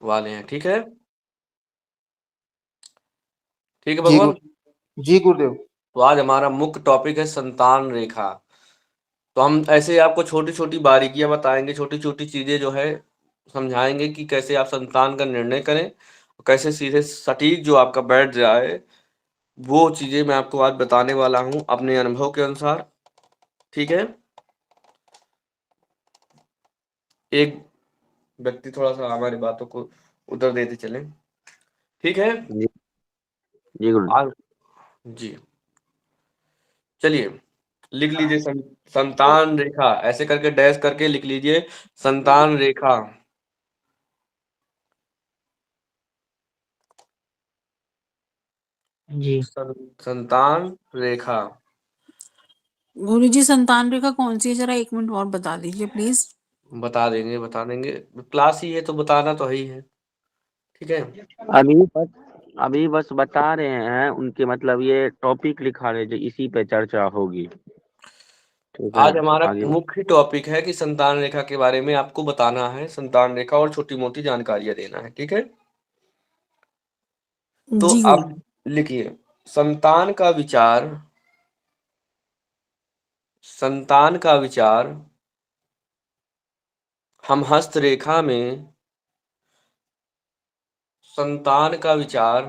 वाले हैं। ठीक है, ठीक है जी भगवान। जी गुरुदेव। तो आज हमारा मुख्य टॉपिक है संतान रेखा। तो हम ऐसे आपको छोटी छोटी बारीकियां बताएंगे, छोटी छोटी चीजें जो है समझाएंगे कि कैसे आप संतान का निर्णय करें, कैसे सीधे सटीक जो आपका बैठ जाए, वो चीजें मैं आपको आज बताने वाला हूँ अपने अनुभव के अनुसार। ठीक है, एक व्यक्ति थोड़ा सा हमारी बातों को उधर देते चले। ठीक है, जी जी गुरुजी। आज जी चलिए लिख लीजिए संतान रेखा, ऐसे करके डैश करके लिख लीजिए संतान रेखा। जी संतान रेखा गुरुजी संतान रेखा कौन सी है, जरा 1 मिनट और बता दीजिए प्लीज। बता देंगे, बता देंगे। क्लास ही है तो बताना तो है ही है। ठीक है, अभी बस अभी बस बता रहे हैं उनके, मतलब ये टॉपिक लिखा रहे जो इसी पे चर्चा होगी। ठीक है, आज हमारा आगे। मुख्य टॉपिक है कि संतान रेखा के बारे में आपको बताना है, संतान रेखा और छोटी मोटी जानकारियां देना है। ठीक है, तो जी आप गुरुजी। लिखिए संतान का विचार, संतान का विचार हम हस्तरेखा में, संतान का विचार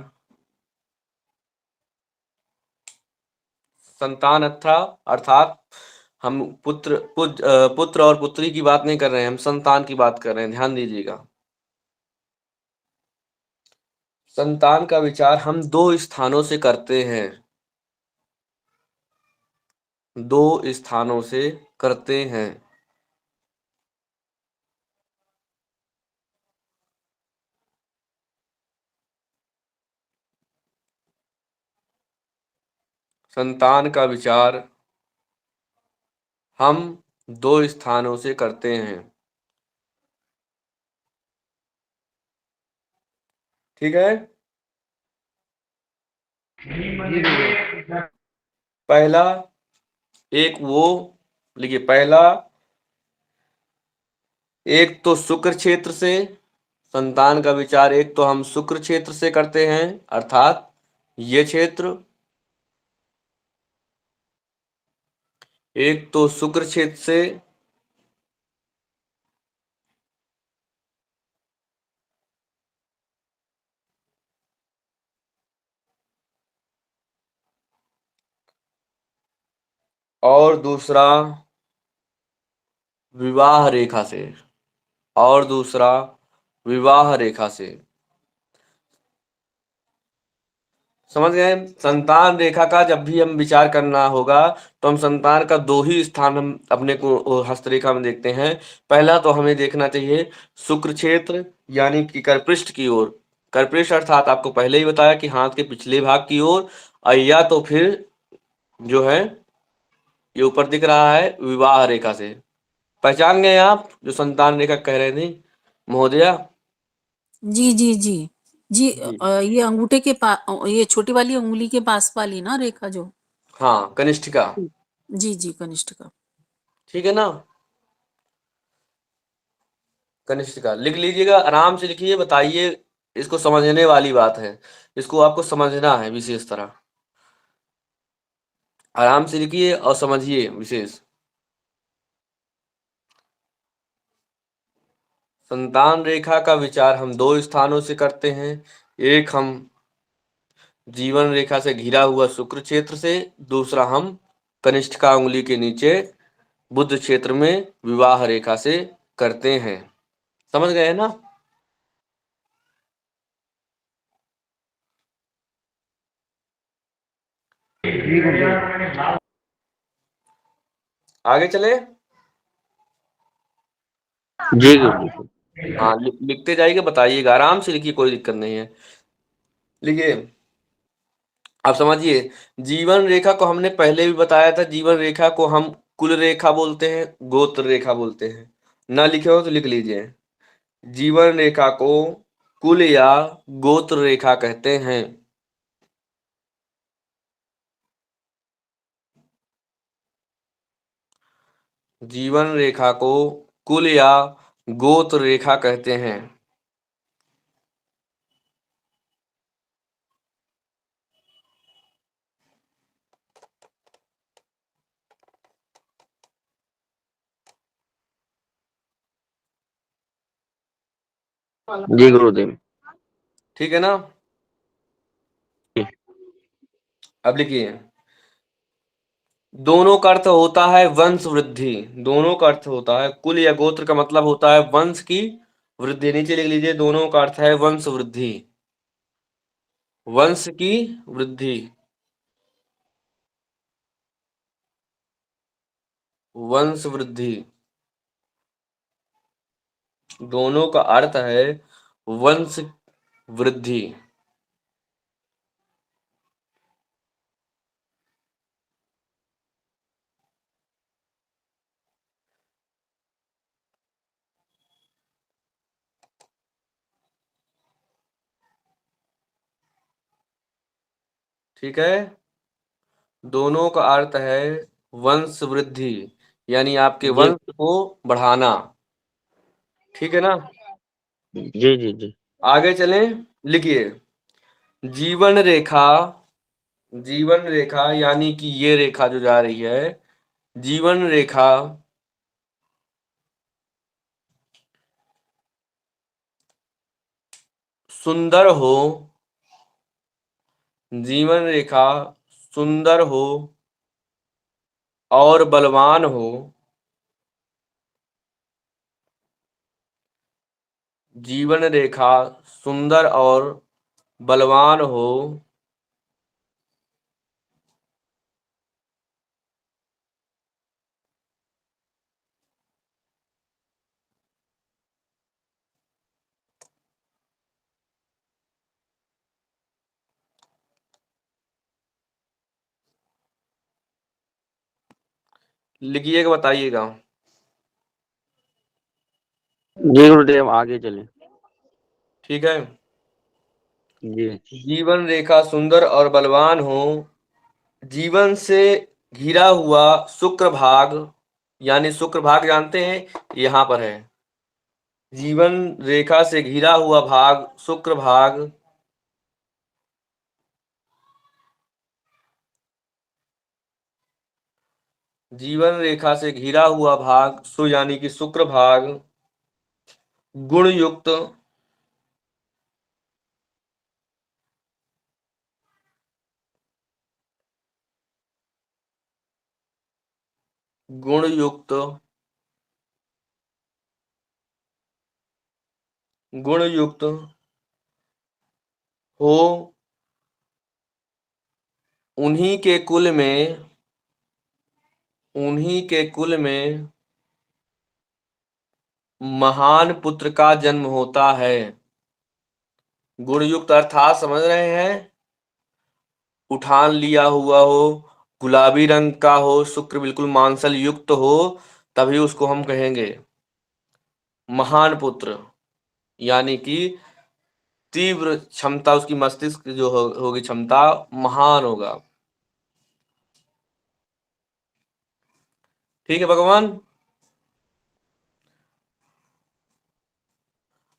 संतान अर्थात हम पुत्र और पुत्री की बात नहीं कर रहे हैं, हम संतान की बात कर रहे हैं, ध्यान दीजिएगा। संतान का विचार हम दो स्थानों से करते हैं, दो स्थानों से करते हैं। संतान का विचार हम दो स्थानों से करते हैं। ठीक है, पहला एक वो लिखिए, पहला एक तो शुक्र क्षेत्र से, संतान का विचार एक तो हम शुक्र क्षेत्र से करते हैं, अर्थात ये क्षेत्र, एक तो शुक्र क्षेत्र से, और दूसरा विवाह रेखा से, और दूसरा विवाह रेखा से। समझ गए? संतान रेखा का जब भी हम विचार करना होगा तो हम संतान का दो ही स्थान हम अपने को हस्तरेखा में देखते हैं। पहला तो हमें देखना चाहिए शुक्र क्षेत्र, यानी कि करपृष्ठ की ओर। करपृष्ठ अर्थात आपको पहले ही बताया कि हाथ के पिछले भाग की ओर, या तो फिर जो है ये ऊपर दिख रहा है विवाह रेखा से। पहचान गए आप जो संतान रेखा कह रहे थे महोदया? जी जी जी जी। जी ये अंगूठे के पास, ये छोटी वाली उंगली के पास वाली ना रेखा जो। हाँ, कनिष्ठिका। जी जी, कनिष्ठ का। ठीक है ना, कनिष्ठिका लिख लीजिएगा, आराम से लिखिए, बताइए। इसको समझने वाली बात है, इसको आपको समझना है विशेष तरह। आराम से लिखिए और समझिए विशेष। संतान रेखा का विचार हम दो स्थानों से करते हैं, एक हम जीवन रेखा से घिरा हुआ शुक्र क्षेत्र से, दूसरा हम कनिष्ठिका उंगली के नीचे बुध क्षेत्र में विवाह रेखा से करते हैं। समझ गए ना? जी गुरुदेव। आगे चले। जी गुरुजी। हाँ, लिखते जाइए, बताइएगा, आराम से लिखिए, कोई दिक्कत नहीं है। लिखिए, आप समझिए, जीवन रेखा को हमने पहले भी बताया था, जीवन रेखा को हम कुल रेखा बोलते हैं, गोत्र रेखा बोलते हैं। ना लिखे हो तो लिख लीजिए, जीवन रेखा को कुल या गोत्र रेखा कहते हैं। जीवन रेखा को कुल या गोत्र रेखा कहते हैं। जी गुरुदेव। ठीक है ना? जी। अब लिखिए, दोनों का अर्थ होता है वंश वृद्धि। दोनों का अर्थ होता है, कुल या गोत्र का मतलब होता है वंश की वृद्धि। नीचे लिख लीजिए, दोनों का अर्थ है वंश वृद्धि। वंश की वृद्धि, वंश वृद्धि, दोनों का अर्थ है वंश वृद्धि। ठीक है, दोनों का अर्थ है वंश वृद्धि, यानी आपके जी वंश को बढ़ाना। ठीक है ना? जी जी जी। आगे चलें, लिखिए, जीवन रेखा, जीवन रेखा यानी कि ये रेखा जो जा रही है, जीवन रेखा सुंदर हो, जीवन रेखा सुंदर हो और बलवान हो, जीवन रेखा सुंदर और बलवान हो, लिखिएगा, बताइएगा। जी गुरुदेव, आगे चले। ठीक है, जी जीवन रेखा सुंदर और बलवान हो, जीवन से घिरा हुआ शुक्र भाग, यानी शुक्र भाग जानते हैं, यहाँ पर है। जीवन रेखा से घिरा हुआ भाग शुक्र भाग, जीवन रेखा से घिरा हुआ भाग यानी कि शुक्र भाग गुण युक्त, गुण युक्त, गुण युक्त हो, उन्हीं के कुल में, उन्हीं के कुल में महान पुत्र का जन्म होता है। गुणयुक्त अर्थात समझ रहे हैं, उठान लिया हुआ हो, गुलाबी रंग का हो, शुक्र बिल्कुल मांसल युक्त हो, तभी उसको हम कहेंगे महान पुत्र, यानी कि तीव्र क्षमता, उसकी मस्तिष्क जो होगी क्षमता महान होगा। ठीक है भगवान।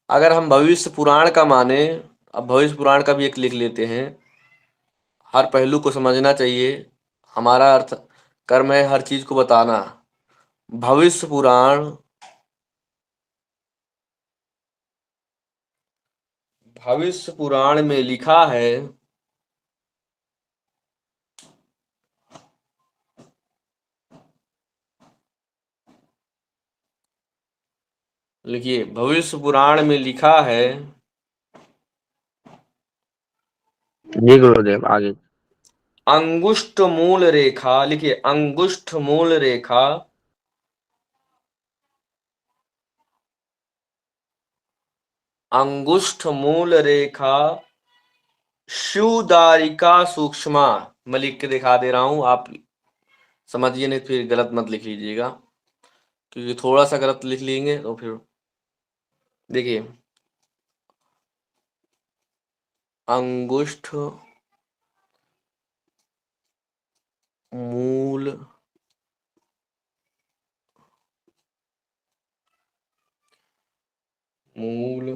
अगर हम भविष्य पुराण का माने, अब भविष्य पुराण का भी एक लिख लेते हैं, हर पहलू को समझना चाहिए। हमारा अर्थ कर्म है हर चीज को बताना। भविष्य पुराण, भविष्य पुराण में लिखा है, लिखिए, भविष्य पुराण में लिखा है, जी गुरुदेव, आगे। अंगुष्ठ मूल रेखा, लिखिए अंगुष्ठ मूल रेखा, अंगुष्ठ मूल रेखा शिवदारिका सूक्ष्मा। मैं लिख के दिखा दे रहा हूं, आप समझिए, नहीं फिर गलत मत लिख लीजिएगा, क्योंकि थोड़ा सा गलत लिख लेंगे तो फिर देखिए, अंगुष्ठ मूल मूल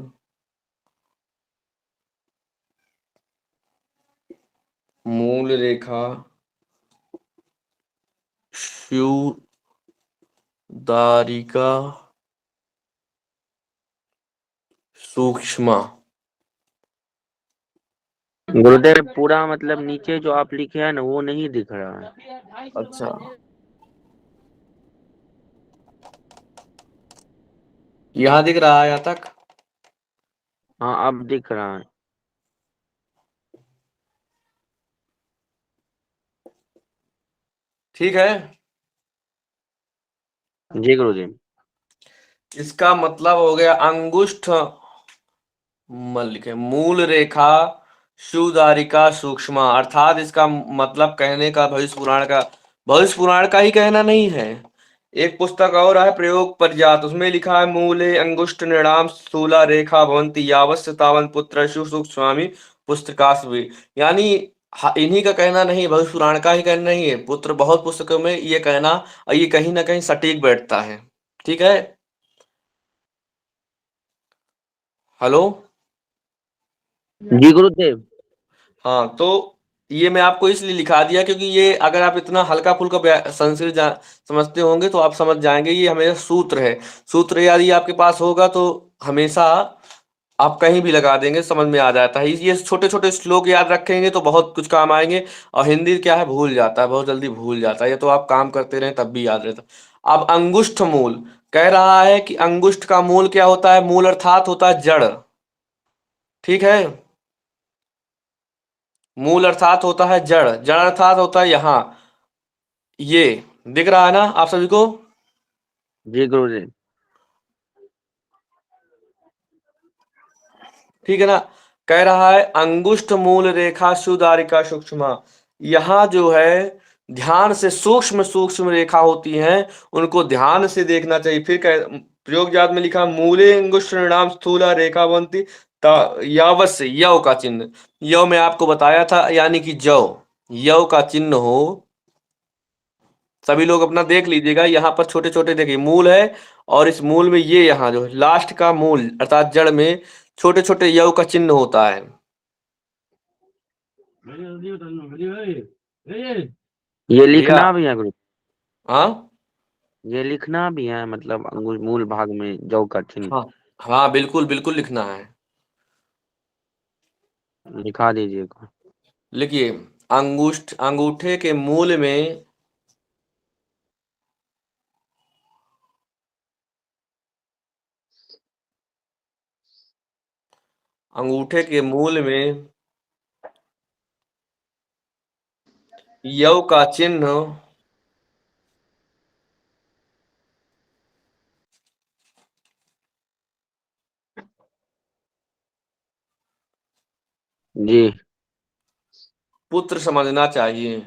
मूल रेखा शिवदारिका सूक्ष्म। गुरुदेव पूरा मतलब नीचे जो आप लिखे हैं ना वो नहीं दिख रहा है। अच्छा, यहाँ दिख रहा है यहाँ तक? हाँ अब दिख रहा है। ठीक है। जी गुरुदेव। इसका मतलब हो गया अंगुष्ठ मल लिखे मूल रेखा सुदारिका सूक्ष्म, अर्थात इसका मतलब कहने का भविष्य पुराण का ही कहना नहीं है। एक पुस्तक और है प्रयोग पर्यात, उसमें लिखा है मूले अंगुष्ठ नृणाम स्थूला रेखा भवंती यावस्य तावन पुत्र स्वामी पुस्तकास्वी। यानी इन्हीं का कहना नहीं, भविष्य पुराण का ही कहना नहीं है, पुत्र बहुत पुस्तकों में ये कहना, और ये कहीं ना कहीं सटीक बैठता है। ठीक है। हेलो। जी गुरुदेव। हाँ, तो ये मैं आपको इसलिए लिखा दिया क्योंकि ये अगर आप इतना हल्का फुल्का संस्कृत समझते होंगे तो आप समझ जाएंगे, ये हमेशा सूत्र है। सूत्र यदि आपके पास होगा तो हमेशा आप कहीं भी लगा देंगे, समझ में आ जाता है। ये छोटे छोटे श्लोक याद रखेंगे तो बहुत कुछ काम आएंगे। और हिंदी क्या है, भूल जाता है, बहुत जल्दी भूल जाता है, ये तो आप काम करते रहें तब भी याद रहता। अब अंगुष्ठ मूल कह रहा है कि अंगुष्ठ का मूल क्या होता है? मूल अर्थात होता है जड़। ठीक है। मूल अर्थात होता है जड़, जड़ अर्थात होता है यहाँ, ये दिख रहा है ना आप सभी को? जी गुरुदेव। ठीक है ना। कह रहा है अंगुष्ठ मूल रेखा सुदारिका सूक्ष्म, यहाँ जो है ध्यान से सूक्ष्म सूक्ष्म रेखा होती हैं, उनको ध्यान से देखना चाहिए। फिर प्रयोग जात में लिखा मूले अंगुष्ठ नाम स्थूला रेखावंती यावस्य यव का चिन्ह। यव में आपको बताया था, यानी कि जव यव का चिन्ह हो। सभी लोग अपना देख लीजिएगा, यहाँ पर छोटे छोटे देखिए मूल है, और इस मूल में ये यहाँ जो लास्ट का मूल अर्थात जड़ में छोटे छोटे यव का चिन्ह होता है। ये भैया। लिखना भी है गुरु। हाँ ये लिखना भी है मतलब मूल भाग में जौ का चिन्ह हाँ हाँ, बिल्कुल बिल्कुल लिखना है। लिखा दीजिएगा। लिखिए अंगूठे के मूल में अंगूठे के मूल में यव का चिन्ह जी। पुत्र समझना चाहिए।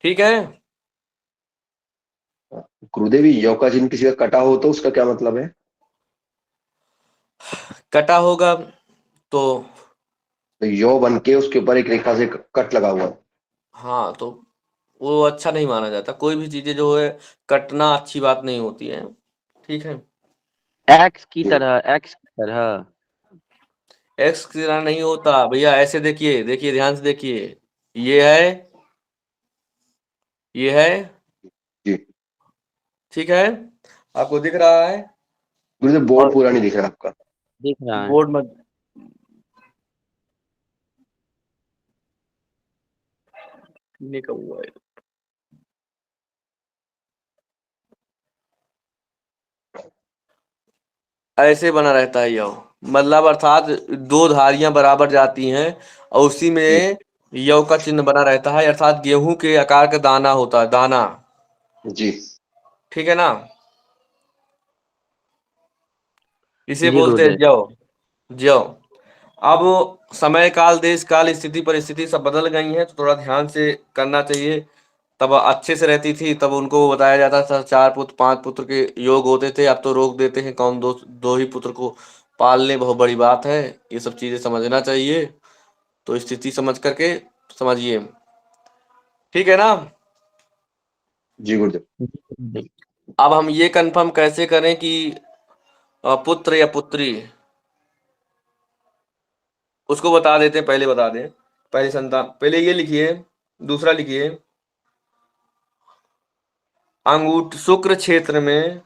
ठीक है। गुरुदेव यव का चिन्ह किसी का कटा हो तो उसका क्या मतलब है? कटा होगा तो तो यव बन के उसके ऊपर एक रेखा से कट लगा हुआ है। हाँ, तो वो अच्छा नहीं माना जाता। कोई भी चीजें जो है कटना अच्छी बात नहीं होती है। ठीक है। एक्स की तरह, एक्स की तरह। एक्स की तरह नहीं होता भैया, ऐसे देखिए, देखिए ध्यान से देखिए, ये है, ये है। जी ठीक है, आपको दिख रहा है? गुरुदेव बोर्ड और पूरा नहीं दिख रहा आपका। दिख रहा है। बोर्ड मत लिखा हुआ है। ऐसे बना रहता है यव, मतलब अर्थात दो धारियां बराबर जाती हैं और उसी जी में यव का चिन्ह बना रहता है, अर्थात गेहूं के आकार का दाना होता है, दाना। जी ठीक है ना। इसे जी बोलते हैं गुरुदेव। जव, जव। अब समय काल देश काल स्थिति परिस्थिति सब बदल गई हैं, तो थोड़ा ध्यान से करना चाहिए। तब अच्छे से रहती थी, तब उनको बताया जाता था 4 पुत्र 5 पुत्र के योग होते थे। अब तो रोक देते हैं, कौन दो दो ही पुत्र को पालने बहुत बड़ी बात है। ये सब चीजें समझना चाहिए, तो स्थिति समझ करके समझिए। ठीक है ना। जी गुरुदेव। अब हम ये कंफर्म कैसे करें कि पुत्र या पुत्री, उसको बता देते हैं, पहले बता दें। पहली संतान, पहले ये लिखिए, दूसरा लिखिए, अंगूठ शुक्र क्षेत्र में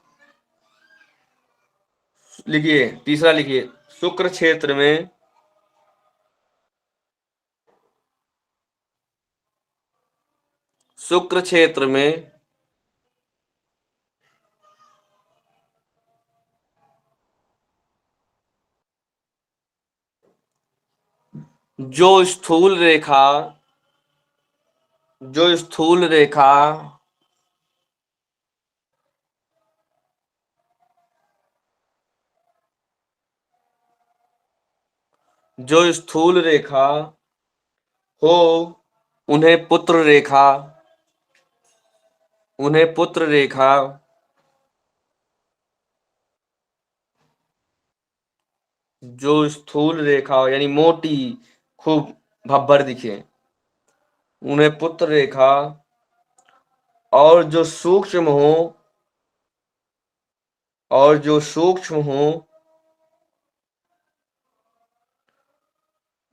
लिखिए तीसरा, लिखिए शुक्र क्षेत्र में शुक्र क्षेत्र में जो स्थूल रेखा जो स्थूल रेखा जो स्थूल रेखा हो उन्हें पुत्र रेखा जो स्थूल रेखा हो यानी मोटी, खूब भब्बर दिखे, उन्हें पुत्र रेखा, और जो सूक्ष्म हो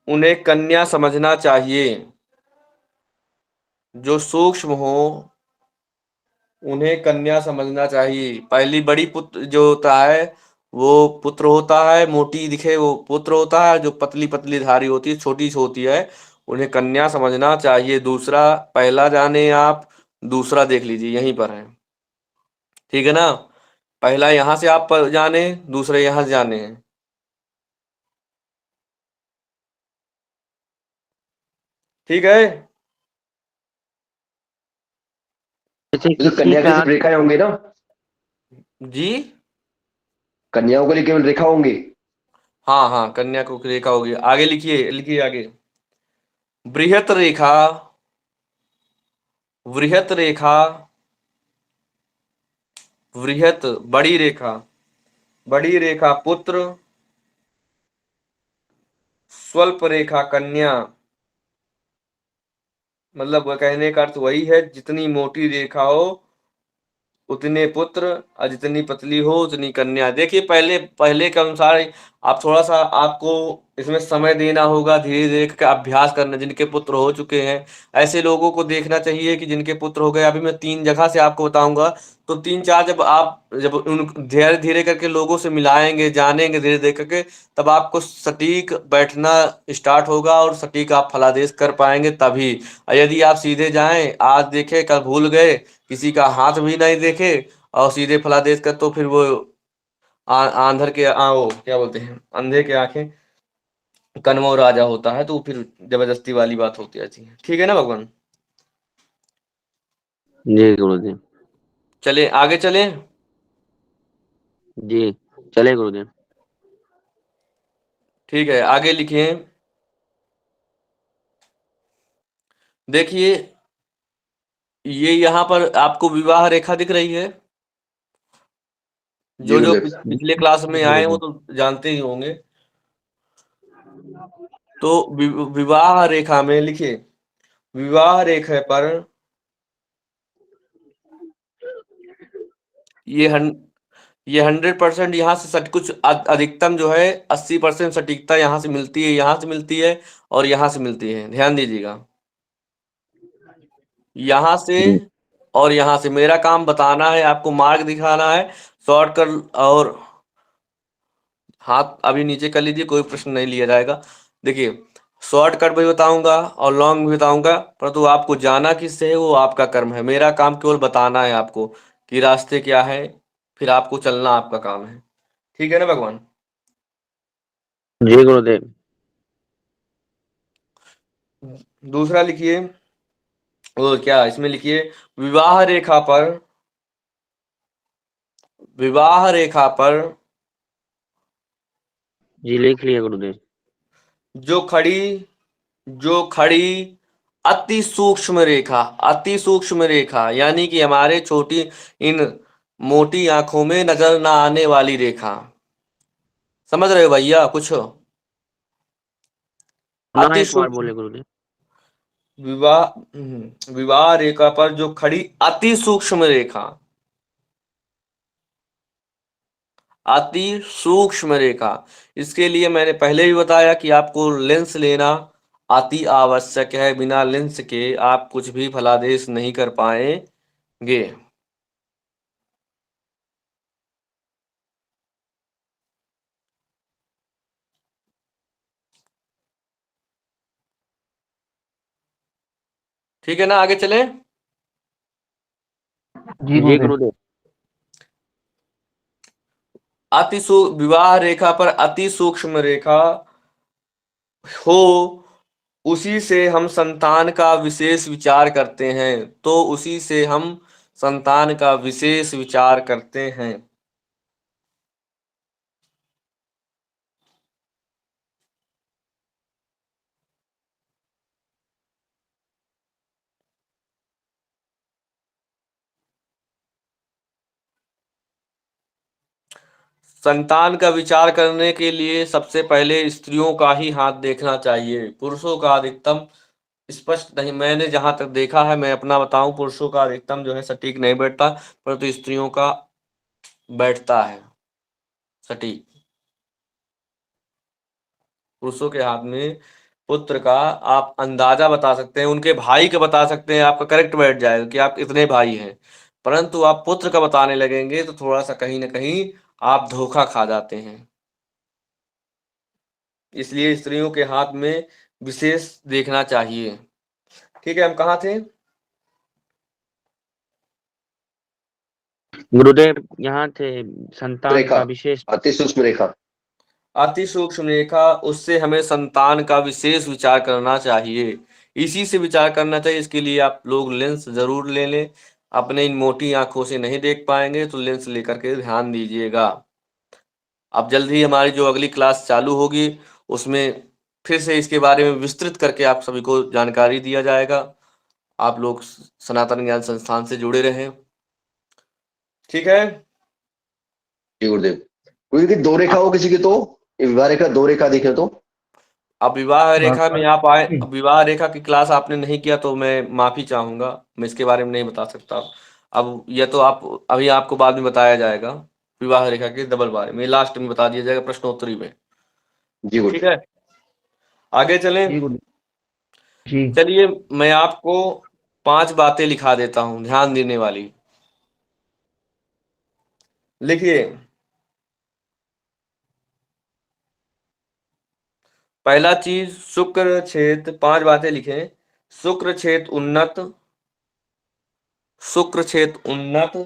उन्हें कन्या समझना चाहिए। जो सूक्ष्म हो उन्हें कन्या समझना चाहिए। पहली बड़ी पुत्र जो होता है वो पुत्र होता है, मोटी दिखे वो पुत्र होता है, जो पतली पतली धारी होती है छोटी सी होती है उन्हें कन्या समझना चाहिए। दूसरा, पहला जाने आप, दूसरा देख लीजिए यहीं पर है, ठीक है ना। पहला यहां से आप जाने, दूसरे यहां से जाने हैं, ठीक है। जैसे ये तो किसी कन्या की का सिर्फ रेखाएं होंगी ना, जी कन्याओं के लिए केवल रेखा होंगी। हाँ हाँ, कन्या को रेखा होगी। आगे लिखिए, लिखिए आगे। बृहत रेखा, वृहत रेखा, वृहत बड़ी रेखा पुत्र, स्वल्प रेखा कन्या। मतलब वह कहने का अर्थ वही है, जितनी मोटी रेखा हो उतने पुत्र, और जितनी पतली हो उतनी कन्या। देखिए पहले पहले के अनुसार आप थोड़ा सा, आपको इसमें समय देना होगा, धीरे धीरे करके अभ्यास करना। जिनके पुत्र हो चुके हैं ऐसे लोगों को देखना चाहिए कि जिनके पुत्र हो गए। अभी मैं 3 जगह से आपको बताऊंगा, तो 3-4 जब उन धीरे धीरे करके लोगों से मिलाएंगे, जानेंगे धीरे धीरे करके, तब आपको सटीक बैठना स्टार्ट होगा और सटीक आप फलादेश कर पाएंगे तभी। और यदि आप सीधे जाएं, आज देखे कल भूल गए, किसी का हाथ भी नहीं देखे और सीधे फलादेश कर, तो फिर वो आंधर के वो क्या बोलते हैं, अंधे के आंखें कनवों राजा होता है, तो वो फिर जबरदस्ती वाली बात होती रहती है, ठीक है ना भगवान। जी गुरुजी। चले आगे चले। जी चले गुरुजी। ठीक है, आगे लिखिए। देखिए ये यहाँ पर आपको विवाह रेखा दिख रही है। जी जो जो गुरुदेव। पिछले क्लास में आए वो गुरुजी। तो जानते ही होंगे। तो विवाह रेखा में लिखिए, विवाह रेखा पर ये हन ये 100% यहाँ से सट कुछ अधिकतम जो है 80% सटीकता यहाँ से मिलती है, यहाँ से मिलती है और यहाँ से मिलती है। ध्यान दीजिएगा, यहाँ से जी और यहाँ से। मेरा काम बताना है, आपको मार्ग दिखाना है, शॉर्ट कर। और हाथ अभी नीचे कर लीजिए, कोई प्रश्न नहीं लिया जाएगा। देखिए शॉर्टकट भी बताऊंगा और लॉन्ग भी बताऊंगा, परंतु आपको जाना किससे है वो आपका कर्म है। मेरा काम केवल बताना है आपको कि रास्ते क्या है, फिर आपको चलना आपका काम है, ठीक है ना भगवान। जी गुरुदेव। दूसरा लिखिए, वो क्या इसमें लिखिए, विवाह रेखा पर विवाह रेखा पर जी लिख लिया गुरुदेव। जो खड़ी जो खड़ी अति सूक्ष्म रेखा यानी कि हमारे छोटी इन मोटी आंखों में नजर ना आने वाली रेखा। समझ रहे हो भैया कुछ? पुनः अति एक बार सूक्ष्म बोले गुरुदेव। विवाह रेखा पर जो खड़ी अति सूक्ष्म रेखा, अति सूक्ष्म रेखा। इसके लिए मैंने पहले भी बताया कि आपको लेंस लेना अति आवश्यक है। बिना लेंस के आप कुछ भी फलादेश नहीं कर पाएंगे। ठीक है ना, आगे चलें। जी जी गुरुदेव। गुरुदेव। विवाह रेखा पर अति सूक्ष्म रेखा हो, उसी से हम संतान का विशेष विचार करते हैं। तो उसी से हम संतान का विशेष विचार करते हैं। संतान का विचार करने के लिए सबसे पहले स्त्रियों का ही हाथ देखना चाहिए। पुरुषों का अधिकतम स्पष्ट नहीं, मैंने जहां तक देखा है, मैं अपना बताऊं, पुरुषों का अधिकतम जो है सटीक नहीं बैठता, परंतु स्त्रियों का बैठता है सटीक। पुरुषों के हाथ में पुत्र का आप अंदाजा बता सकते हैं, उनके भाई का बता सकते हैं, आपका करेक्ट बैठ जाएगा कि आप इतने भाई हैं। परंतु आप पुत्र का बताने लगेंगे तो थोड़ा सा कहीं ना कहीं आप धोखा खा जाते हैं। इसलिए स्त्रियों के हाथ में विशेष देखना चाहिए। ठीक है, हम कहाँ थे? गुरुदेव यहाँ थे, संतान रेखा, का विशेष। अति सूक्ष्म रेखा। अति सूक्ष्म रेखा, उससे हमें संतान का विशेष विचार करना चाहिए। इसी से विचार करना चाहिए। इसके लिए आप लोग लेंस जरूर ले लें। अपने इन मोटी आंखों से नहीं देख पाएंगे तो लेंस लेकर के ध्यान दीजिएगा। अब जल्द ही हमारी जो अगली क्लास चालू होगी उसमें फिर से इसके बारे में विस्तृत करके आप सभी को जानकारी दिया जाएगा। आप लोग सनातन ज्ञान संस्थान से जुड़े रहें। ठीक है। जी गुरुदेव। क्योंकि दो रेखा हो किसी की तो विवाह रेखा, दो रेखा दिखे तो अब विवाह रेखा में आप आए, जी अब विवाह रेखा की क्लास आपने नहीं किया तो मैं माफी चाहूंगा, मैं इसके बारे में नहीं बता सकता। अब यह तो आप अभी आपको बाद में बताया जाएगा, विवाह रेखा के डबल बारे में लास्ट में बता दिया जाएगा प्रश्नोत्तरी में। जी ठीक गुरुदेव। है, आगे चलें। जी गुरुदेव। जी चलिए, मैं आपको 5 बातें लिखा देता हूं ध्यान देने वाली। लिखिए, पहला चीज शुक्र क्षेत्र, 5 बातें लिखें। शुक्र क्षेत्र उन्नत, शुक्र क्षेत्र उन्नत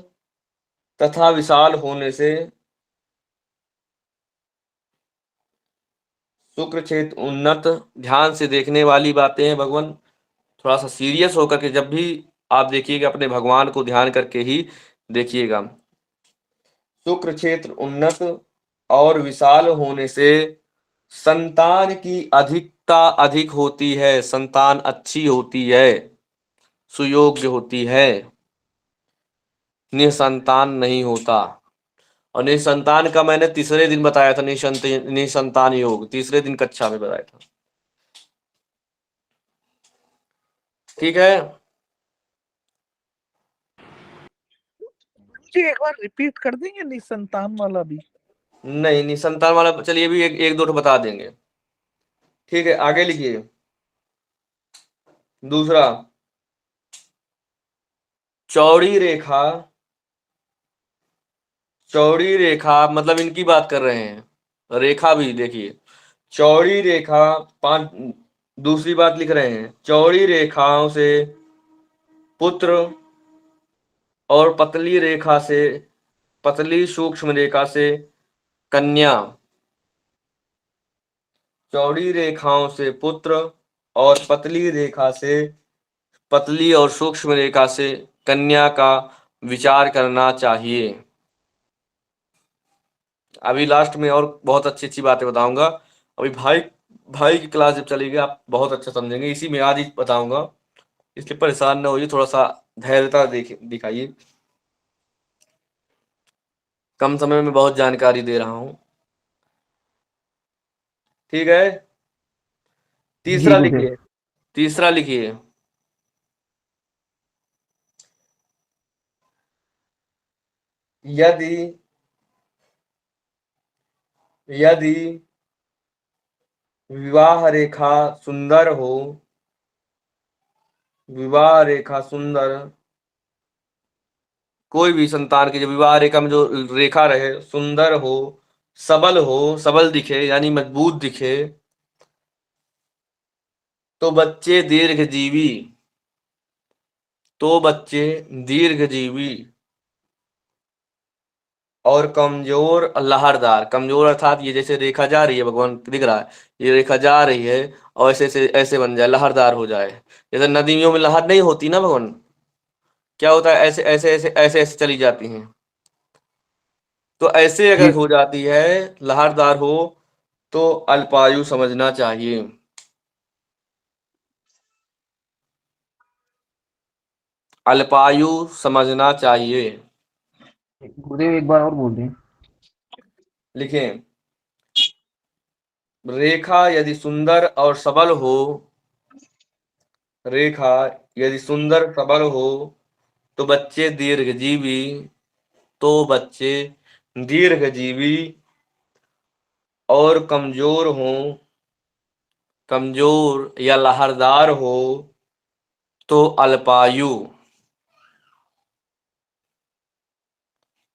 तथा विशाल होने से, शुक्र क्षेत्र उन्नत, ध्यान से देखने वाली बातें हैं भगवान। थोड़ा सा सीरियस होकर के जब भी आप देखिएगा अपने भगवान को ध्यान करके ही देखिएगा। शुक्र क्षेत्र उन्नत और विशाल होने से संतान की अधिकता अधिक होती है, संतान अच्छी होती है, सुयोग्य होती है, निसंतान नहीं होता। और निसंतान का मैंने तीसरे दिन बताया था, निसंतान योग तीसरे दिन कक्षा में बताया था। ठीक है, जी एक बार रिपीट कर देंगे निसंतान वाला भी। नहीं निसंतान वाला चलिए भी एक दो ठो बता देंगे। ठीक है, आगे लिखिए। दूसरा, चौड़ी रेखा, चौड़ी रेखा मतलब इनकी बात कर रहे हैं, रेखा भी देखिए। चौड़ी रेखा, 5 दूसरी बात लिख रहे हैं, चौड़ी रेखाओं से पुत्र और पतली रेखा से, पतली सूक्ष्म रेखा से कन्या। चौड़ी रेखाओं से पुत्र और पतली रेखा से, पतली और सूक्ष्म रेखा से कन्या का विचार करना चाहिए। अभी लास्ट में और बहुत अच्छी अच्छी बातें बताऊंगा। अभी भाई भाई की क्लास जब चलेगी आप बहुत अच्छा समझेंगे, इसी में आज ही बताऊंगा, इसलिए परेशान ना होइए, थोड़ा सा धैर्यता दिखाइए। कम समय में बहुत जानकारी दे रहा हूं। ठीक है, जी तीसरा गुरुदेव। लिखिए, तीसरा लिखिए। यदि यदि विवाह रेखा सुंदर हो, विवाह रेखा सुंदर, कोई भी संतान की जो विवाह रेखा में जो रेखा रहे सुंदर हो, सबल हो, सबल दिखे यानी मजबूत दिखे, तो बच्चे दीर्घजीवी, तो बच्चे दीर्घजीवी और कमजोर लहरदार। कमजोर अर्थात ये जैसे रेखा जा रही है, भगवान दिख रहा है, ये रेखा जा रही है और ऐसे ऐसे ऐसे बन जाए, लहरदार हो जाए। जैसे नदियों में लहर नहीं होती ना भगवान, क्या होता है, ऐसे ऐसे ऐसे ऐसे ऐसे चली जाती हैं। तो ऐसे जी अगर हो जाती है, लहरदार हो, तो अल्पायु समझना चाहिए। अल्पायु समझना चाहिए। गुरुदेव एक बार और बोल दें। लिखें, रेखा यदि सुंदर और सबल हो, रेखा यदि सुंदर सबल हो तो बच्चे दीर्घजीवी, तो बच्चे दीर्घजीवी और कमजोर हों, कमजोर या लहरदार हो तो अल्पायु,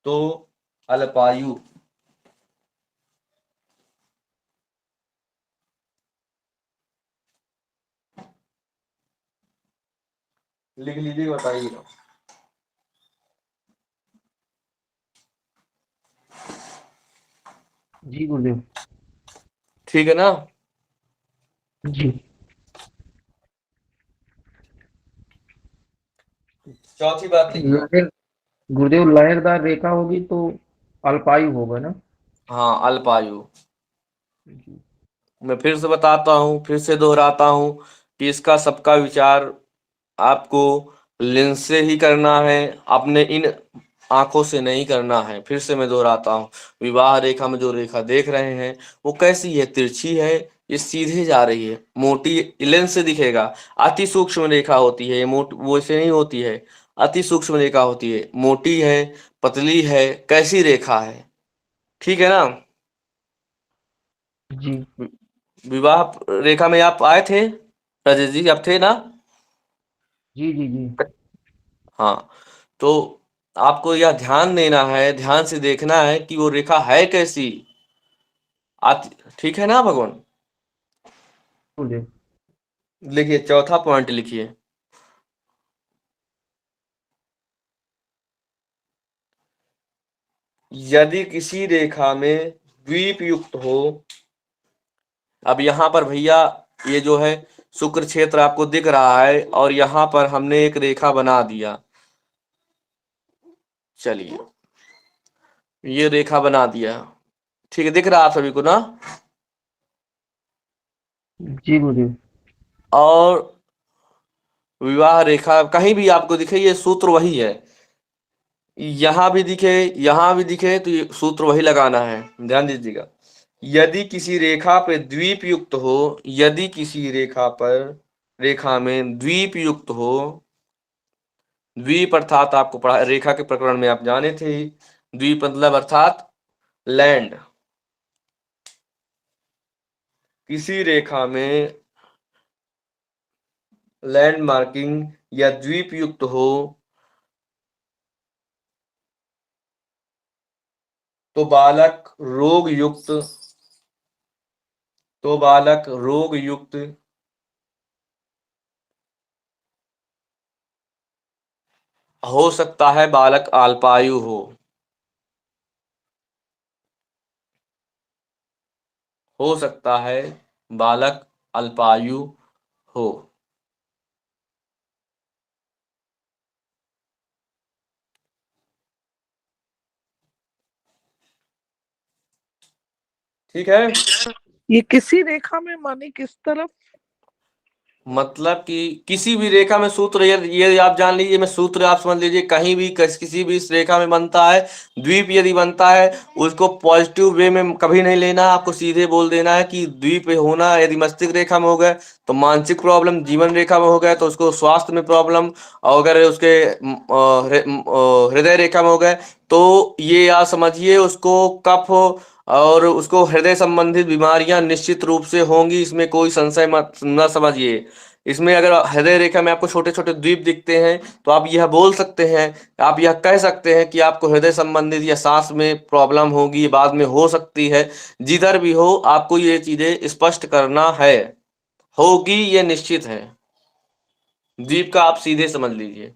तो अल्पायु। लिख लीजिए, बताइएगा। जी गुरुदेव। ठीक है ना। जी चौथी बात लिखिए। लहर गुरुदेव लहरदार रेखा होगी तो अल्पायु होगा ना। हाँ, अल्पायु। जी मैं फिर से बताता हूँ, फिर से दोहराता हूँ कि इसका सबका विचार आपको लेंस से ही करना है, अपने इन आंखों से नहीं करना है। फिर से मैं दोहराता हूँ, विवाह रेखा में जो रेखा देख रहे हैं वो कैसी है, तिरछी है, ये सीधे जा रही है, मोटी, लेंस से दिखेगा। अति सूक्ष्म रेखा होती है ये, वो ऐसे नहीं होती है, अति सूक्ष्म रेखा होती है, मोटी है, पतली है, कैसी रेखा है। ठीक है ना। जी विवाह रेखा में आप आए थे राजेश जी, आप थे ना। जी जी जी हाँ, तो आपको यह ध्यान देना है, ध्यान से देखना है कि वो रेखा है कैसी आती। ठीक है ना भगवान। गुरुदेव। लिखिए, चौथा पॉइंट लिखिए, यदि किसी रेखा में द्वीप युक्त हो। अब यहाँ पर भैया ये जो है शुक्र क्षेत्र आपको दिख रहा है और यहाँ पर हमने एक रेखा बना दिया। चलिए, ये रेखा बना दिया, ठीक है, दिख रहा है आप सभी को ना। जी गुरुदेव। और विवाह रेखा कहीं भी आपको दिखे, ये सूत्र वही है, यहाँ भी दिखे, यहाँ भी दिखे, तो ये सूत्र वही लगाना है, ध्यान दीजिएगा। यदि किसी रेखा पे द्वीप युक्त हो, यदि किसी रेखा पर, रेखा में द्वीप युक्त हो, द्वीप अर्थात आपको पढ़ा, रेखा के प्रकरण में आप जाने थे ही, द्वीप मतलब अर्थात लैंड। किसी रेखा में लैंड मार्किंग या द्वीप युक्त हो तो बालक रोग युक्त, तो बालक रोग युक्त हो सकता है, बालक अल्पायु हो सकता है बालक अल्पायु हो। ठीक है। ये किसी रेखा में माने किस तरफ? मतलब कि किसी भी रेखा में सूत्र, ये आप जान लीजिए, मैं सूत्र आप समझ लीजिए, कहीं भी किसी भी इस रेखा में बनता है, द्वीप यदि बनता है, उसको पॉजिटिव वे में कभी नहीं लेना, आपको सीधे बोल देना है कि द्वीप होना, यदि मस्तिष्क रेखा में हो गए तो मानसिक प्रॉब्लम, जीवन रेखा में हो गए तो उसको स्वास्थ्य में प्रॉब्लम, और अगर उसके हृदय रेखा में हो गए तो ये आप समझिए उसको कफ और उसको हृदय संबंधित बीमारियां निश्चित रूप से होंगी, इसमें कोई संशय मत न समझिए। इसमें अगर हृदय रेखा में आपको छोटे छोटे द्वीप दिखते हैं तो आप यह बोल सकते हैं, आप यह कह सकते हैं कि आपको हृदय संबंधित या सांस में प्रॉब्लम होगी, ये बाद में हो सकती है। जिधर भी हो आपको ये चीजें स्पष्ट करना है, होगी ये निश्चित है। द्वीप का आप सीधे समझ लीजिए।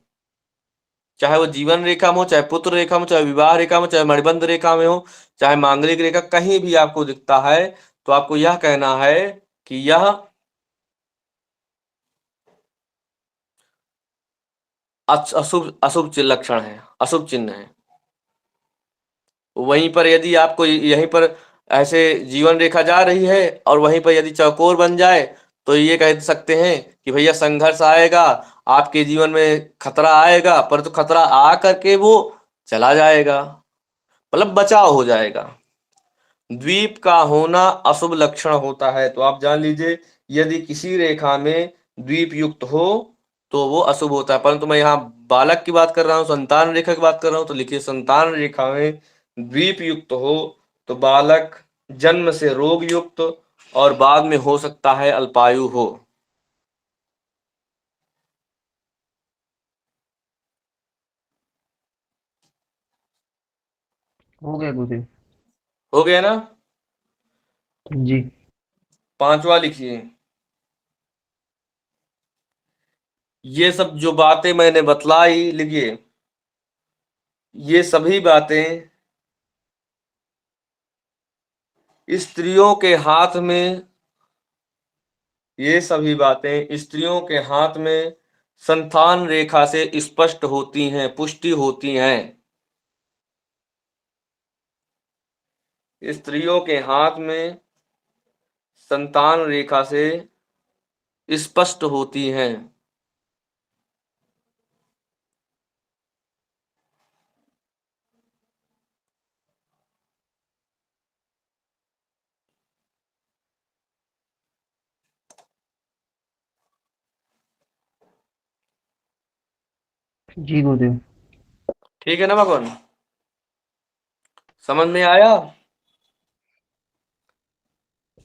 चाहे वो जीवन रेखा में हो, चाहे पुत्र रेखा में, चाहे विवाह रेखा में, चाहे मणिबंध रेखा में हो, चाहे मांगलिक रेखा, कहीं भी आपको दिखता है तो आपको यह कहना है कि यह अशुभ अशुभ लक्षण है, अशुभ चिन्ह है। वहीं पर यदि आपको यहीं पर ऐसे जीवन रेखा जा रही है और वहीं पर यदि चौकोर बन जाए तो ये कह सकते हैं कि भैया संघर्ष आएगा, आपके जीवन में खतरा आएगा, पर तो खतरा आ करके वो चला जाएगा, मतलब बचाव हो जाएगा। द्वीप का होना अशुभ लक्षण होता है, तो आप जान लीजिए यदि किसी रेखा में द्वीप युक्त हो तो वो अशुभ होता है। परंतु मैं यहाँ बालक की बात कर रहा हूँ, संतान रेखा की बात कर रहा हूँ, तो लिखिए संतान रेखा में द्वीप युक्त हो तो बालक जन्म से रोग युक्त और बाद में हो सकता है अल्पायु हो। हो गया गुरुदेव। हो गया ना? जी। 5वां लिखिए। ये सब जो बातें मैंने बतलाई, लिखिए ये सभी बातें स्त्रियों के हाथ में, ये सभी बातें स्त्रियों के हाथ में संतान रेखा से स्पष्ट होती हैं, पुष्टि होती हैं। स्त्रियों के हाथ में संतान रेखा से स्पष्ट होती हैं। जी गुरुदेव। ठीक है ना भगवान, समझ में आया?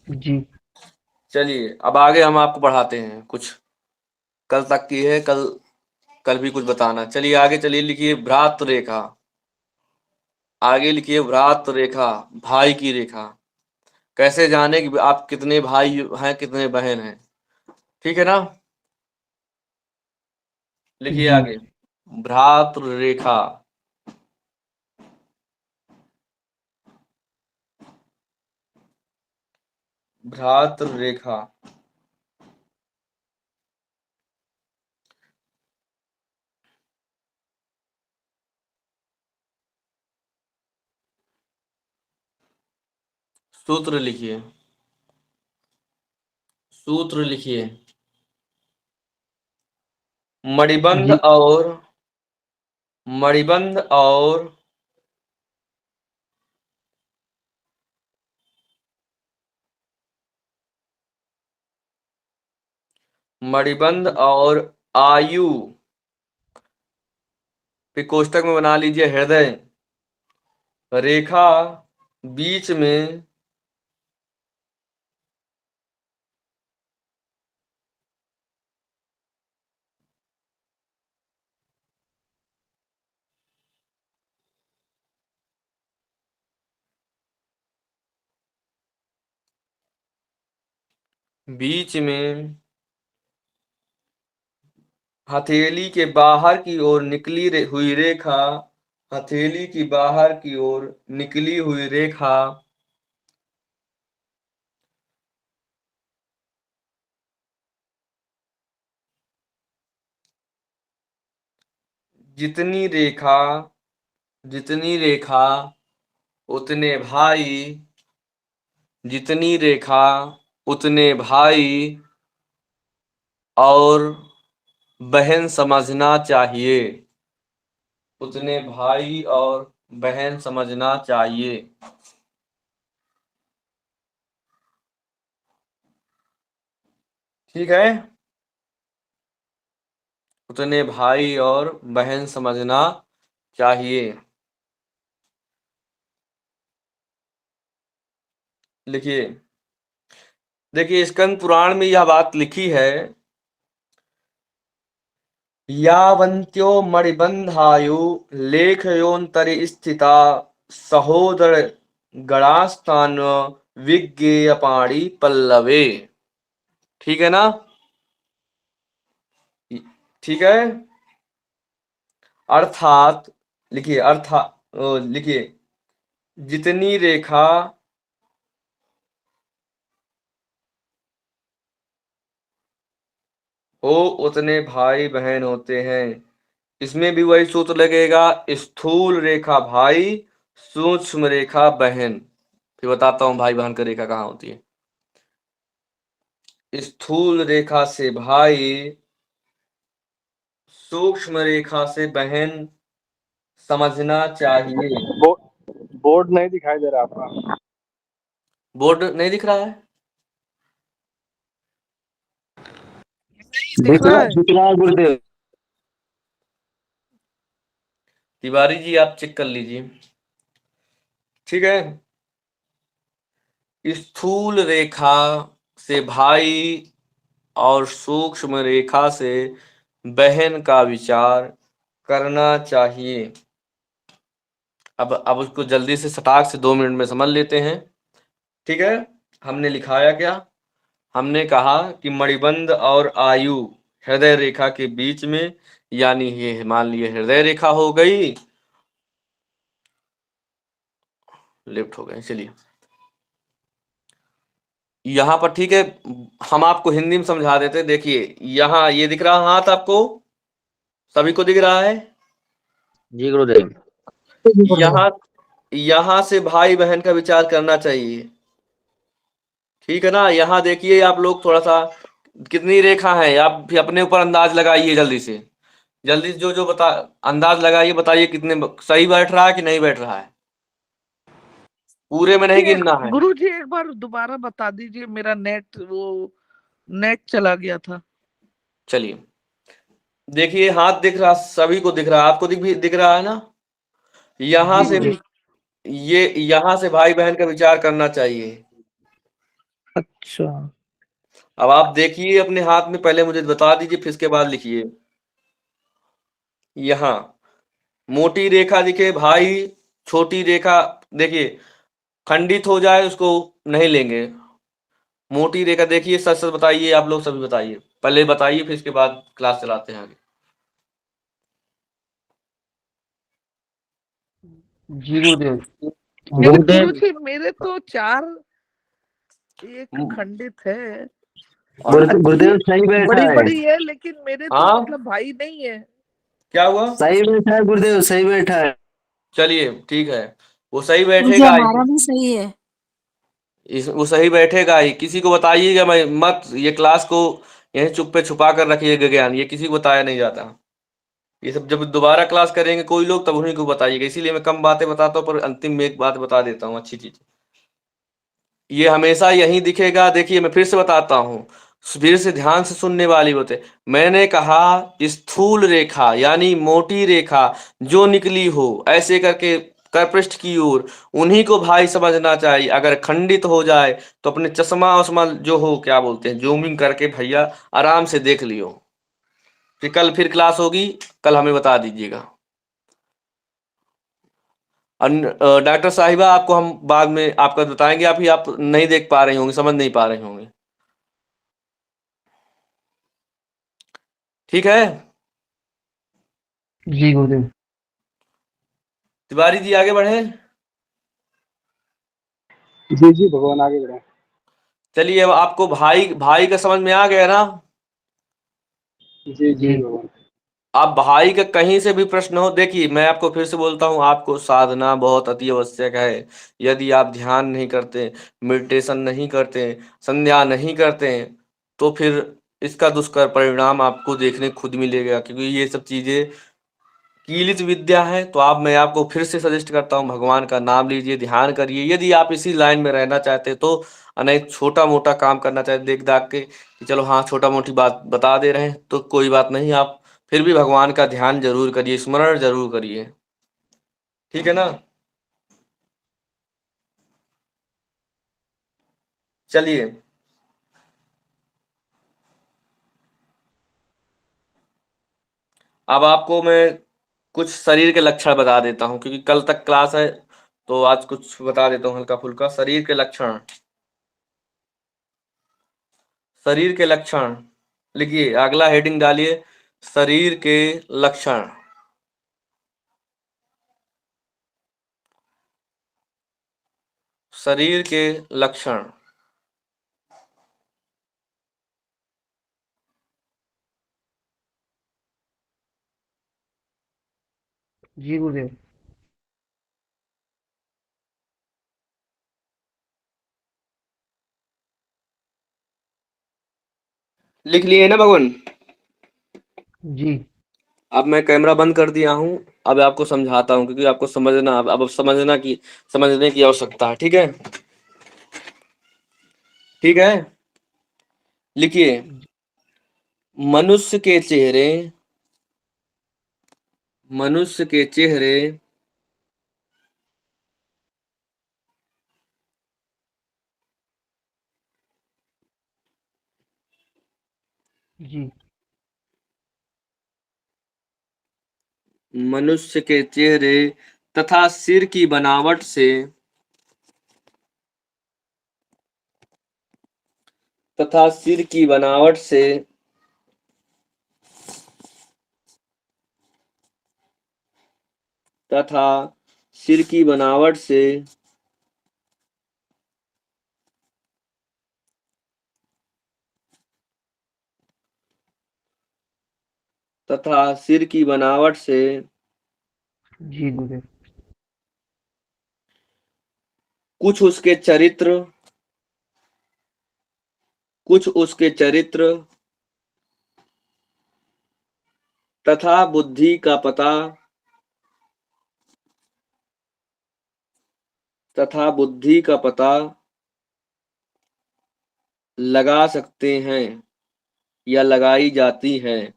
जी। चलिए अब आगे हम आपको पढ़ाते हैं, कुछ कल तक की है, कल भी कुछ बताना। चलिए आगे चलिए, लिखिए भ्रात रेखा। आगे लिखिए भ्रात रेखा, भाई की रेखा। कैसे जाने कि आप कितने भाई हैं, कितने बहन हैं, ठीक है ना? लिखिए जी। आगे भ्रात रेखा। भ्रात रेखा सूत्र लिखिए, सूत्र लिखिए। मणिबंध जी। और मणिबंध और मणिबंध और आयु फिर कोष्टक में बना लीजिए हृदय रेखा बीच में बीच में हथेली के बाहर की ओर निकली हुई रेखा, हथेली की बाहर की ओर निकली हुई रेखा जितनी रेखा जितनी रेखा उतने भाई, जितनी रेखा उतने भाई और बहन समझना चाहिए, उतने भाई और बहन समझना चाहिए। ठीक है, उतने भाई और बहन समझना चाहिए। लिखिए, देखिए स्कंद पुराण में यह बात लिखी है, यावन्त्यो मणिबंधायु लेखयोन्तरि स्थिता सहोदर गणास्थान विज्ञेय पाणी पल्लवे। ठीक है ना? ठीक है। अर्थात लिखिए लिखिए जितनी रेखा हो उतने भाई बहन होते हैं। इसमें भी वही सूत्र लगेगा, स्थूल रेखा भाई, सूक्ष्म रेखा बहन। फिर बताता हूं भाई बहन का रेखा कहाँ होती है। स्थूल रेखा से भाई, सूक्ष्म रेखा से बहन समझना चाहिए। बोर्ड नहीं दिखाई दे रहा आपका। बोर्ड नहीं दिख रहा है? दिख रहा है। दिख रहा है गुरुदेव। तिवारी जी आप चेक कर लीजिए, ठीक है। स्थूल रेखा से भाई और सूक्ष्म रेखा से बहन का विचार करना चाहिए। अब उसको जल्दी से सटाक से 2 मिनट में समझ लेते हैं, ठीक है। हमने लिखाया क्या? हमने कहा कि मणिबंध और आयु हृदय रेखा के बीच में, यानी ये मान लिए हृदय रेखा हो गई, लेफ्ट हो गए। चलिए यहां पर, ठीक है, हम आपको हिंदी में समझा देते। देखिए यहां ये दिख रहा हाथ आपको, सभी को दिख रहा है? जी गुरुदेव। यहां से भाई बहन का विचार करना चाहिए, ठीक है ना। यहां देखिए आप लोग थोड़ा सा, कितनी रेखा है, आप भी अपने ऊपर अंदाज लगाइए। जल्दी से जो जो बता अंदाज लगाइए, बताइए कितने सही बैठ रहा है कि नहीं बैठ रहा है। पूरे में नहीं गिनना है। गुरु जी एक बार दोबारा बता दीजिए, मेरा नेट चला गया था। चलिए देखिए हाथ दिख रहा, सभी को दिख रहा है, आपको दिख रहा है ना। यहां से यहां से भाई बहन का विचार करना चाहिए। अच्छा। अब आप देखिए अपने हाथ में, पहले मुझे बता दीजिए फिर इसके बाद लिखिए। यहां मोटी रेखा दिखे भाई, छोटी रेखा देखिए खंडित हो जाए उसको नहीं लेंगे। मोटी रेखा देखिए, सच सच बताइए, आप लोग सभी बताइए, पहले बताइए फिर इसके बाद क्लास चलाते हैं आगे। जी गुरुदेव। गुरु जी मेरे तो 4 एक खंडित है और गुरुदेव सही बैठा बड़ी है। बड़ी है, लेकिन मेरे तो हाँ मतलब भाई नहीं है। क्या हुआ? सही बैठा है गुरुदेव, सही बैठा है। चलिए ठीक है, वो सही गुरुजी बैठेगा हमारा ही। भी सही है। वो सही बैठेगा ही। किसी को बताइएगा मैं मत, ये क्लास को यहीं चुप पे छुपा कर रखिएगा ज्ञान, ये किसी को बताया नहीं जाता। ये सब जब दोबारा क्लास करेंगे कोई लोग, तब उन्हीं को बताइएगा। इसीलिए मैं कम बातें बताता हूँ, पर अंतिम में एक बात बता देता हूँ अच्छी चीज। ये हमेशा यही दिखेगा। देखिए मैं फिर से बताता हूँ, फिर से ध्यान से सुनने वाली होते। मैंने कहा स्थूल रेखा यानी मोटी रेखा जो निकली हो ऐसे करके करपृष्ठ की ओर, उन्हीं को भाई समझना चाहिए। अगर खंडित हो जाए तो अपने चश्मा वश्मा जो हो, क्या बोलते हैं, जूमिंग करके भैया आराम से देख लियो। फिर क्लास होगी, कल हमें बता दीजिएगा। डॉक्टर साहिबा आपको हम बाद में आपका बताएंगे, आप नहीं देख पा रही होंगे, समझ नहीं पा रही होंगे, ठीक है। जी गुरुदेव। तिवारी जी आगे बढ़े। जी जी भगवान आगे बढ़े। चलिए अब आपको भाई भाई का समझ में आ गया ना। जी जी जी भगवान। आप भाई का कहीं से भी प्रश्न हो, देखिए मैं आपको फिर से बोलता हूँ, आपको साधना बहुत अति आवश्यक है। यदि आप ध्यान नहीं करते, मेडिटेशन नहीं करते, संध्या नहीं करते, तो फिर इसका दुष्कर परिणाम आपको देखने खुद मिलेगा। क्योंकि ये सब चीजें कीलित विद्या है। तो मैं आपको फिर से सजेस्ट करता हूँ, भगवान का नाम लीजिए, ध्यान करिए। यदि आप इसी लाइन में रहना चाहते तो, नहीं छोटा मोटा काम करना चाहते देख दाख के कि चलो हाँ छोटा मोटी बात बता दे रहे हैं, तो कोई बात नहीं, आप फिर भी भगवान का ध्यान जरूर करिए, स्मरण जरूर करिए, ठीक है ना। चलिए अब आपको मैं कुछ शरीर के लक्षण बता देता हूँ, क्योंकि कल तक क्लास है, तो आज कुछ बता देता हूँ हल्का फुल्का शरीर के लक्षण। शरीर के लक्षण लिखिए, अगला हेडिंग डालिए, शरीर के लक्षण। शरीर के लक्षण। जी गुरुदेव। लिख लिए ना भगवान? जी। अब मैं कैमरा बंद कर दिया हूँ। अब आपको समझाता हूँ, क्योंकि आपको समझना, अब समझने की आवश्यकता है। ठीक है, ठीक है। लिखिए, मनुष्य के चेहरे जी। मनुष्य के चेहरे तथा सिर की बनावट से तथा सिर की बनावट से तथा सिर की बनावट से तथा सिर की बनावट से जी गुरुदेव। कुछ उसके चरित्र तथा बुद्धि का पता लगा सकते हैं या लगाई जाती है।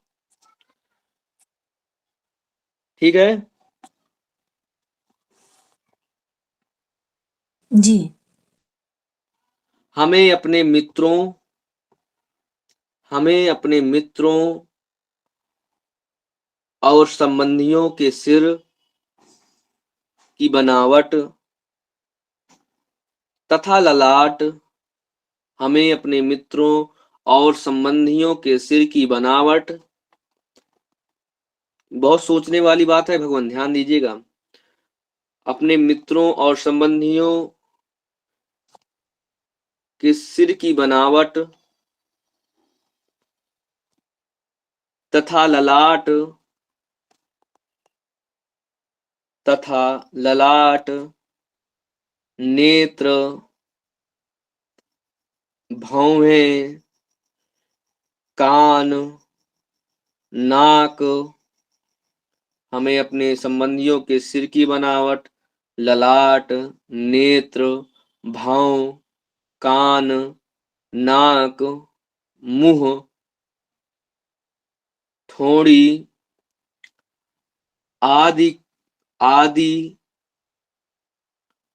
ठीक है। जी। हमें अपने मित्रों और संबंधियों के सिर की बनावट तथा ललाट हमें अपने मित्रों और संबंधियों के सिर की बनावट, बहुत सोचने वाली बात है भगवान, ध्यान दीजिएगा। अपने मित्रों और संबंधियों के सिर की बनावट तथा ललाट, नेत्र, भौहें, कान, नाक, हमें अपने संबंधियों के सिर की बनावट, ललाट, नेत्र, भौं, कान, नाक, मुंह, ठोड़ी आदि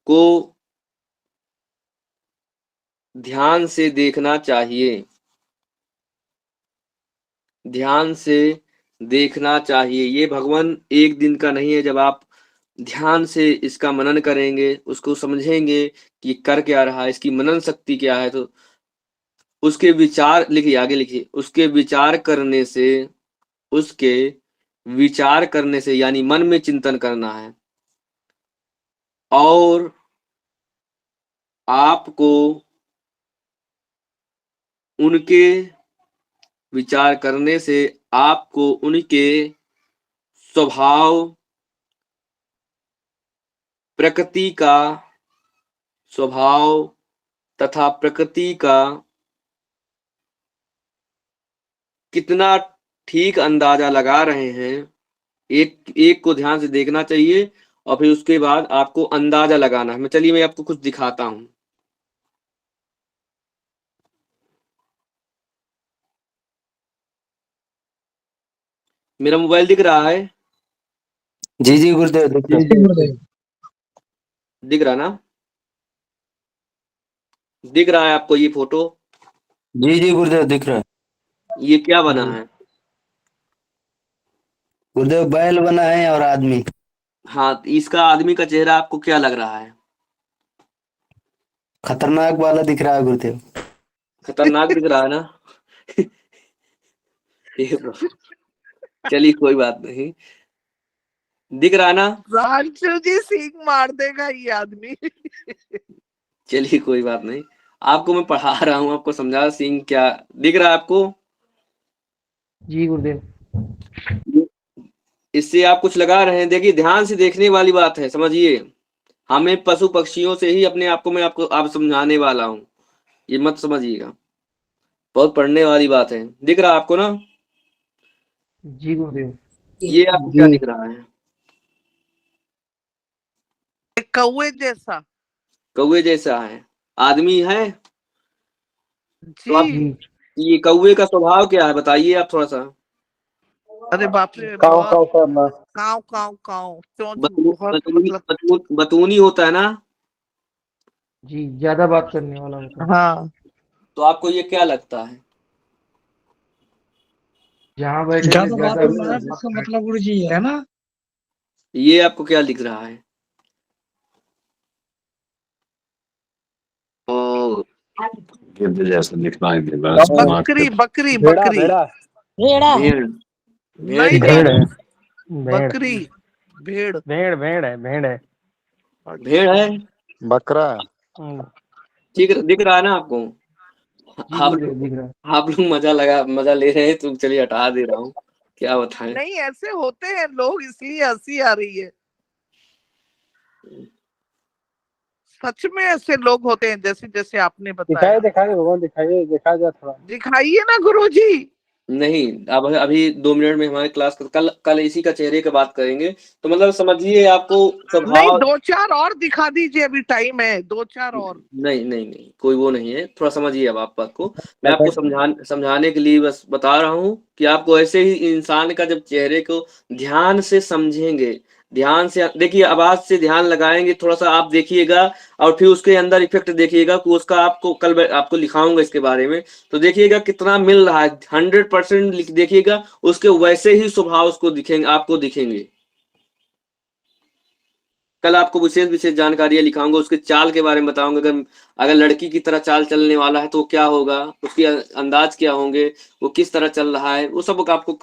को ध्यान से देखना चाहिए। ये भगवान एक दिन का नहीं है। जब आप ध्यान से इसका मनन करेंगे, उसको समझेंगे कि कर क्या रहा है, इसकी मनन शक्ति क्या है, तो उसके विचार, लिखिए आगे लिखिए, उसके विचार करने से यानी मन में चिंतन करना है। और आपको उनके विचार करने से आपको उनके स्वभाव तथा प्रकृति का कितना ठीक अंदाजा लगा रहे हैं, एक को ध्यान से देखना चाहिए और फिर उसके बाद आपको अंदाजा लगाना है। चलिए मैं आपको कुछ दिखाता हूं। मेरा मोबाइल दिख रहा है? जी जी गुरुदेव, दिख रहा है। जी गुरुदेव। दिख रहा ना? दिख रहा है आपको ये फोटो? जी जी गुरुदेव, दिख रहा है। ये क्या बना है? गुरुदेव बैल बना है और आदमी। हाँ, इसका आदमी का चेहरा आपको क्या लग रहा है? खतरनाक वाला दिख रहा है गुरुदेव। खतरनाक दिख रहा है ना? हे प्रभु। चलिए कोई बात नहीं, दिख रहा है ना? रांचू जी सींग मार देगा ये आदमी। चलिए कोई बात नहीं, आपको मैं पढ़ा रहा हूँ, आपको समझा सिंह क्या दिख रहा है आपको? जी गुरुदेव। इससे आप कुछ लगा रहे हैं? देखिए ध्यान से देखने वाली बात है, समझिए। हमें पशु पक्षियों से ही अपने आप को मैं आप समझाने वाला हूँ, ये मत समझिएगा। बहुत पढ़ने वाली बात है। दिख रहा है आपको ना? जी गुरुदेव। ये आपको क्या दिख रहा है? एक कौवे जैसा। कौवे जैसा है? आदमी है? तो आप जी। ये कौवे का स्वभाव क्या है बताइए आप थोड़ा सा। अरे बाप रे, काव बहुत काव करना। काव काव काव चोंच बहुत मतलब। बतूनी होता है ना? जी ज्यादा बात करने वाला होता है। हाँ, तो आपको ये क्या लगता है? जहाँ बैठे थे ज्यादा बात ज्यादा करना है इसका मतलब गुरुजी है ना। ये आपको क्या दिख रहा है? जैसा दिखलाई दे रहा है। बकरी बकरी भेड़ा बकरी। भेड़ा। भेड़ा भेड़? भेड़ नहीं क्या? नहीं, भेड़ बकरी भेड़। भेड़ भेड़ है भेड़ है। भेड़ है? बकरा। ठीक दिख रहा है ना आपको? जी आप गुरुदेव दिख रहा है। आप लोग मजा ले रहे हैं, तो चलिए हटा दे रहा हूँ, क्या बताएं। नहीं, ऐसे होते हैं लोग, इसलिए हंसी आ रही है। सच में ऐसे लोग होते हैं, जैसे जैसे आपने बताया। दिखाइए भगवान, दिखाइए, दिखाया जाए थोड़ा। दिखाइए ना गुरुजी। नहीं, अब अभी 2 मिनट में हमारी क्लास कल इसी का चेहरे की बात करेंगे। तो मतलब समझिए आपको नहीं, स्वभाव। 2-4 और दिखा दीजिए, अभी टाइम है, 2-4 और। नहीं, कोई वो नहीं है, थोड़ा समझिए अब आप बात को। मैं आपको समझाने के लिए बस बता रहा हूँ कि आपको ऐसे ही इंसान का जब चेहरे को ध्यान से समझेंगे, ध्यान से देखिए, आवाज से ध्यान लगाएंगे, थोड़ा सा आप देखिएगा और फिर उसके अंदर इफेक्ट देखिएगा कि उसका आपको कल आपको लिखाऊंगा इसके बारे में। तो देखिएगा कितना मिल रहा है, 100% देखिएगा, उसके वैसे ही स्वभाव उसको दिखेंगे, आपको दिखेंगे। कल आपको विशेष विशेष जानकारियां लिखाऊंगा, उसके चाल के बारे में बताऊंगा। अगर लड़की की तरह चाल चलने वाला है तो क्या होगा, उसकी अंदाज क्या होंगे, वो किस तरह चल रहा है, वो सब आपको